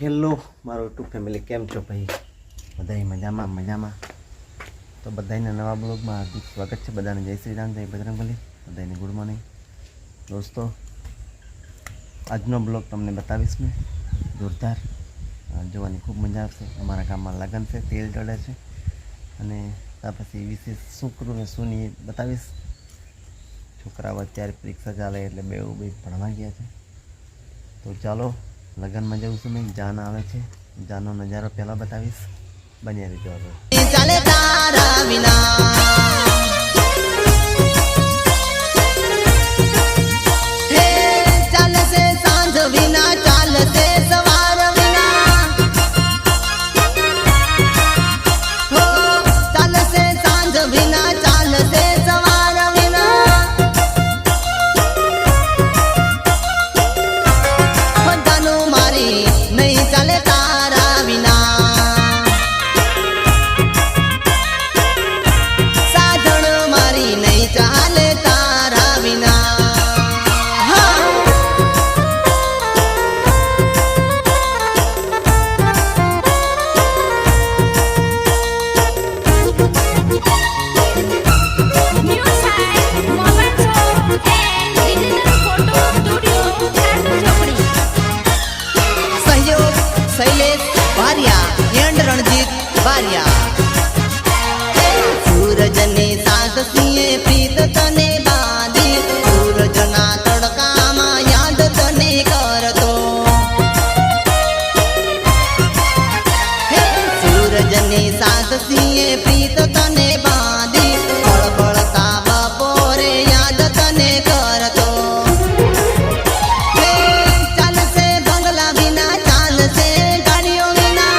Hello મારો YouTube family, કેમ છો ભાઈ? બધાય મજામાં. તો બધાને નવા બ્લોગમાં હાર્દિક સ્વાગત છે. બધાને જય શ્રી રામ, જય બજરંગબલી. બધાને ગુડ મોર્નિંગ દોસ્તો. આજનો બ્લોગ તમને બતાવીશ મેં જોરદાર, જોવાની ખૂબ મજા આવશે. અમારા ગામમાં લગ્ન છે, તેલ ચડે છે, અને ત્યાર પછી વિશેષ શું કરું ને શું નહીં બતાવીશ. છોકરાઓ અત્યારે પરીક્ષા ચાલે એટલે બે ભણવા ગયા છે. તો ચાલો લગ્નમાં જવું છું મેં. જાન આવે છે, જાનનો નજારો પહેલાં બતાવીશ. બન્યા રીતે ચાલે તારા વિના. सूरजने साथ सिए प्रीत तने बांधी, सूरजना तड़का में याद तने करतो। सूरजने साथ सिए प्रीत तने बांधी, बड़बड़ता बपोरे याद तने करतो। चाल से बंगला बिना, चाल से गाड़ियों बिना,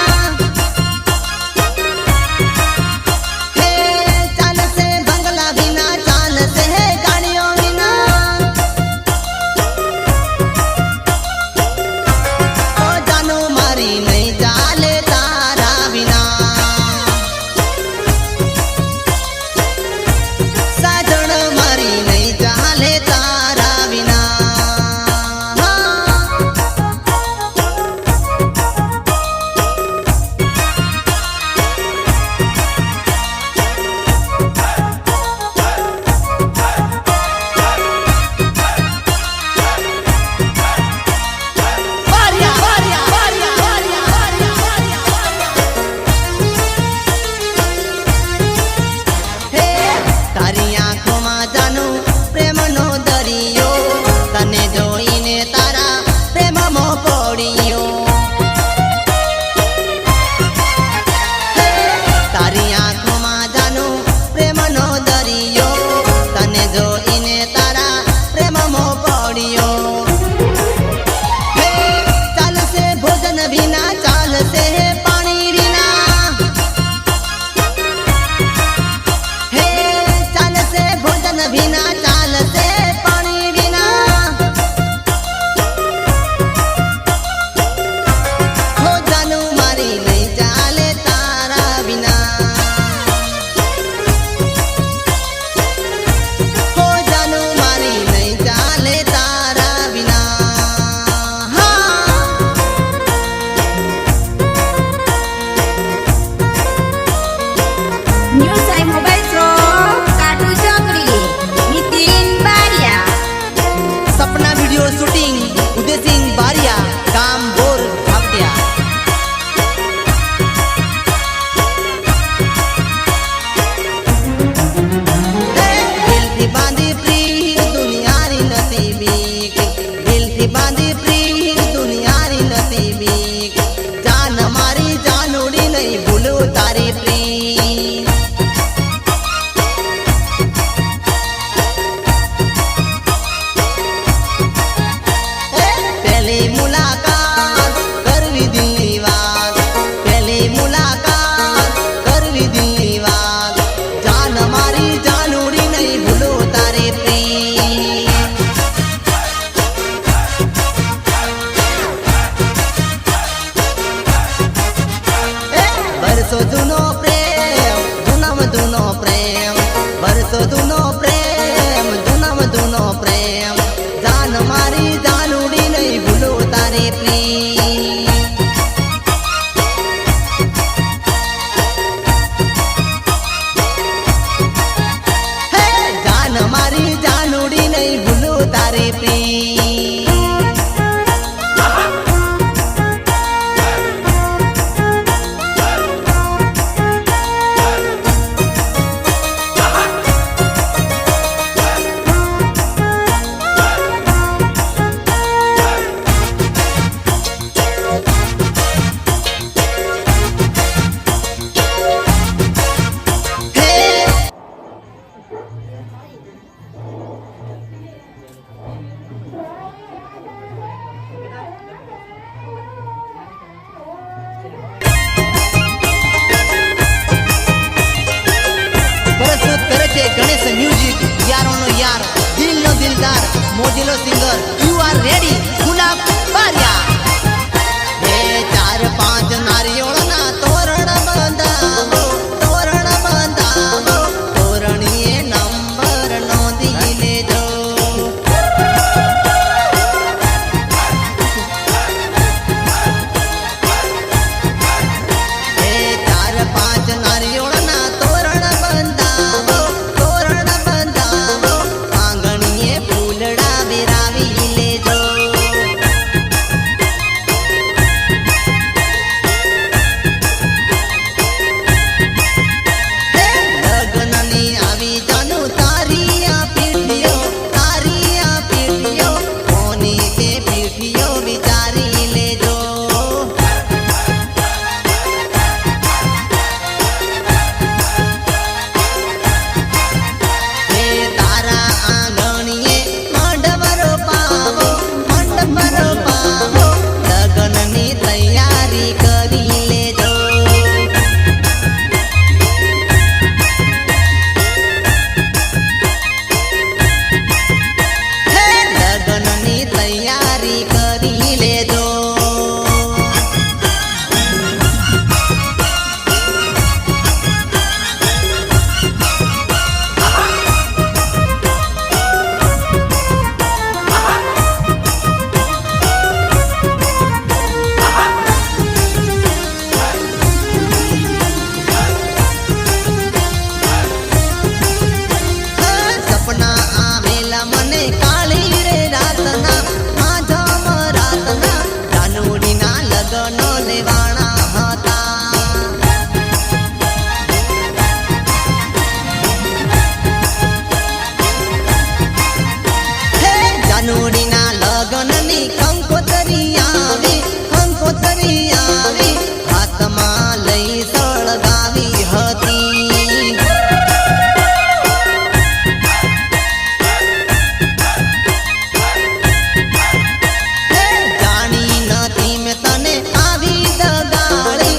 મોજીલો સિંગર યુ આર રેડી ગુલાબ બારિયા હે 4-5 નારિયોળના તોરણ બંધાવો તોરણીએ નંબર નોંધી લેજો હે 4-5 નારિયોળના તોરણ બંધાવો આંગણીએ ફૂલડા વેરાવી લેજો લગ્નની આવી જાનુ તારી આ પીઠીઓ કોની તે પીઠીઓ વિચારી લેજો હે તારા આંગણીએ મંડપરો પાવો લગ્નની તૈયારી કરી લેજો હે લગ્નની તૈયારી કરી લેજો સપના આવેલા મને કાળી રે રાતના માધમ રાતના જાનુડીના લગ્નો લેવાણા હતા હે જાનુડીના લગ્નની કંકોતરી આવી હાથમાં લઈ સળગાવી હતી જાણી નથી મેં તને આવી દગાડી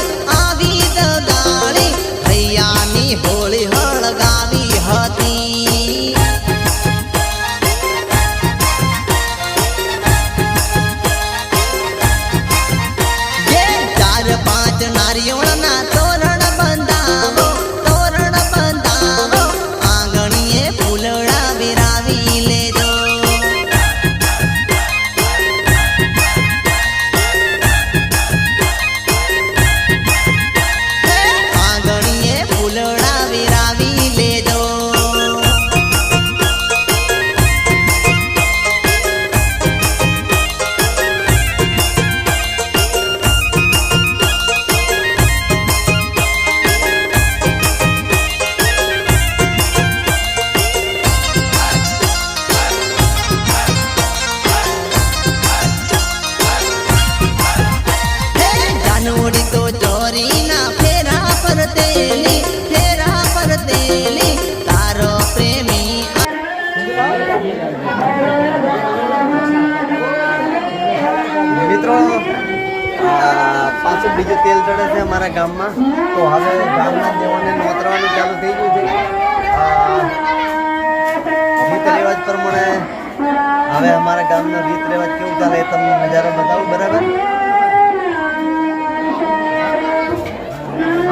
હૈયાની હોળી હળગાવી હતી જે 4-5 નારિયોળના તોરણ બંધાવો આંગણીએ ફૂલડા વેરાવી લેજો આંગણીએ ફૂલડા વેરાવી લેજો હે જાનુડી તો ચોરીના ફેરા પર તેલી તારો પ્રેમી મિત્રો પાછું બીજું તેલ ચડે છે અમારા ગામમાં તો હવે ગામના દેવોને નોતરવાનું ચાલુ થઈ ગયું છે રીત રિવાજ પ્રમાણે હવે અમારા ગામનો રીત રિવાજ કેવું ચાલે એ તમને નજારો બતાવું બરાબર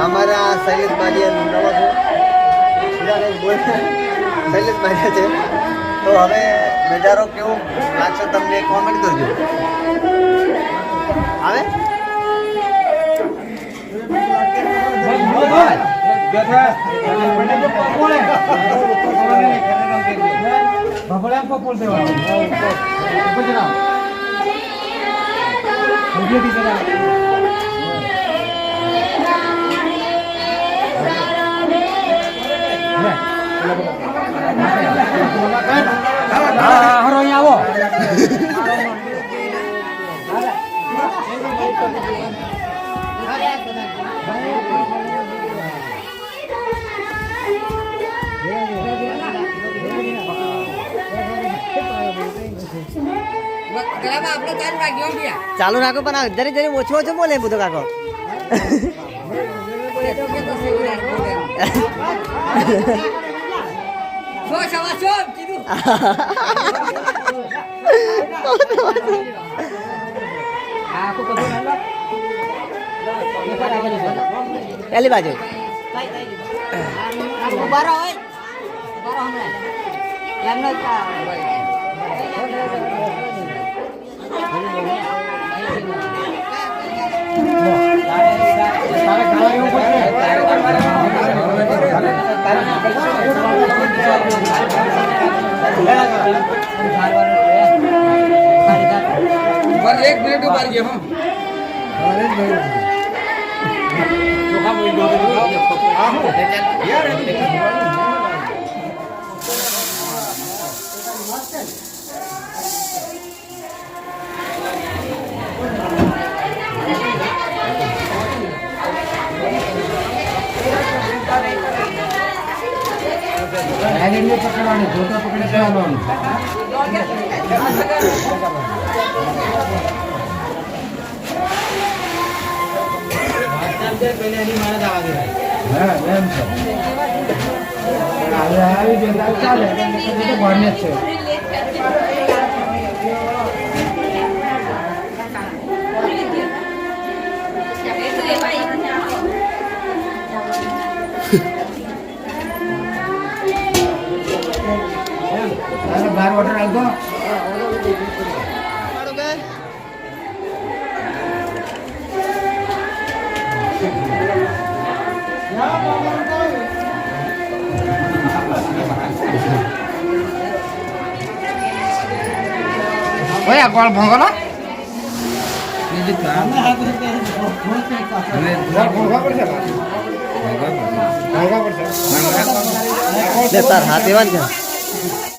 અમારા શૈલેષ બાજી નવો છે શૈલેષ બાજી છે તો હવે નજારો કેવો લાગશે તમને કોમેન્ટ કરજો આવે હારો અહીંયા આવો ચાલુ રાખો પણ જરી જરી ઓછો ઓછો બોલે બધો કાકો શું કીધું પેલી બાજુ એક મિનિટ ઉભા રહીએ હો પકડવાની જોતા પકડી જવાનું હા એમ છે આવી જતા ચાલે તો ભણ્ય છે બાર વોટર આવતો ઓય કોણ ભંગોલો તાર હાથ એવા જ